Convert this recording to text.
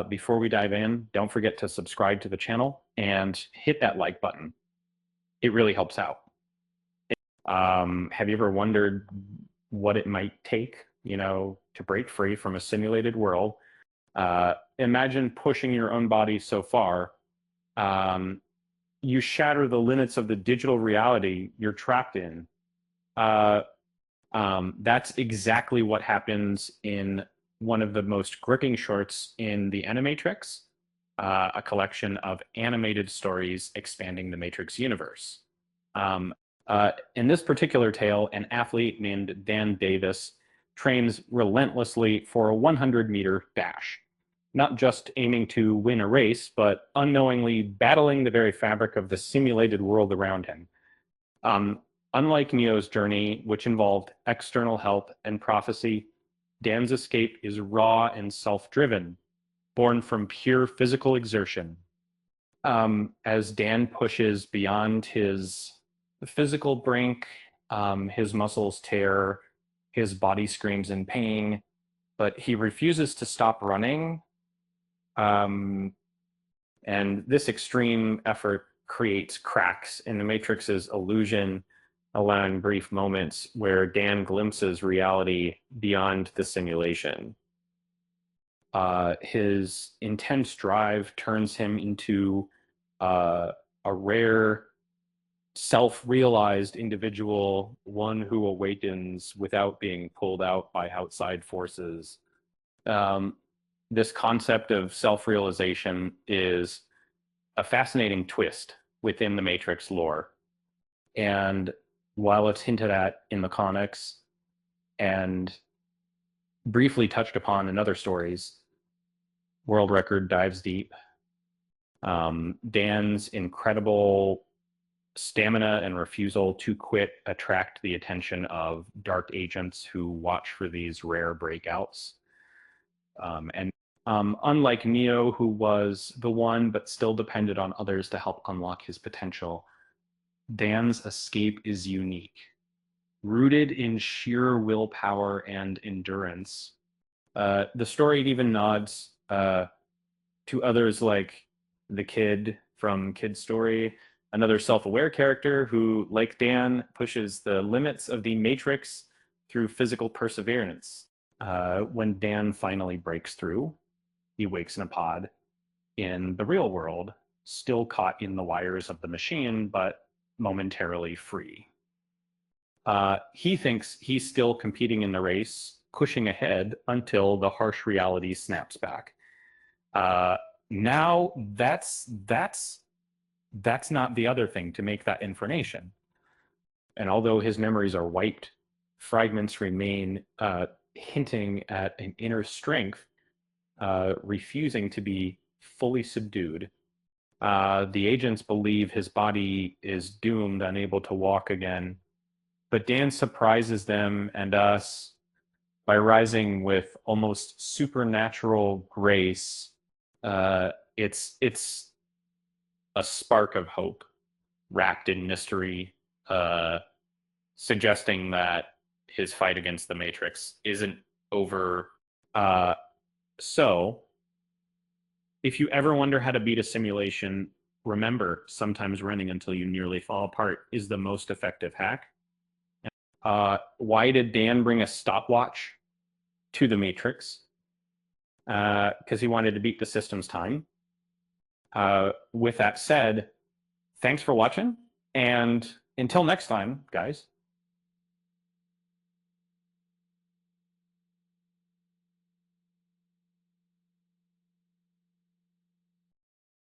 Before we dive in, don't forget to subscribe to the channel and hit that like button. It really helps out. Have you ever wondered what it might take, to break free from a simulated world? Imagine pushing your own body so far, you shatter the limits of the digital reality you're trapped in. That's exactly what happens in one of the most gripping shorts in The Animatrix, a collection of animated stories expanding the Matrix universe. In this particular tale, an athlete named Dan Davis trains relentlessly for a 100-meter dash, not just aiming to win a race, but unknowingly battling the very fabric of the simulated world around him. Unlike Neo's journey, which involved external help and prophecy, Dan's escape is raw and self-driven, born from pure physical exertion. As Dan pushes beyond his physical brink, his muscles tear, his body screams in pain, but he refuses to stop running. And this extreme effort creates cracks in the Matrix's illusion, allowing brief moments where Dan glimpses reality beyond the simulation. His intense drive turns him into a rare, self-realized individual, one who awakens without being pulled out by outside forces. This concept of self-realization is a fascinating twist within the Matrix lore. And while it's hinted at in the comics and briefly touched upon in other stories, World Record dives deep. Dan's incredible stamina and refusal to quit attract the attention of dark agents who watch for these rare breakouts. Unlike Neo, who was the one but still depended on others to help unlock his potential, Dan's escape is unique, rooted in sheer willpower and endurance. The story even nods to others like the Kid from Kid Story, another self-aware character who, like Dan, pushes the limits of the Matrix through physical perseverance. When Dan finally breaks through, he wakes in a pod in the real world, still caught in the wires of the machine, but momentarily free. He thinks he's still competing in the race, pushing ahead until the harsh reality snaps back. Now that's not the other thing to make that information. And although his memories are wiped, fragments remain, hinting at an inner strength, refusing to be fully subdued. The agents believe his body is doomed, unable to walk again. But Dan surprises them and us by rising with almost supernatural grace. It's a spark of hope wrapped in mystery, suggesting that his fight against the Matrix isn't over. So, if you ever wonder how to beat a simulation, remember, sometimes running until you nearly fall apart is the most effective hack. Why did Dan bring a stopwatch to the Matrix? Because he wanted to beat the system's time. With that said, thanks for watching, and until next time, guys.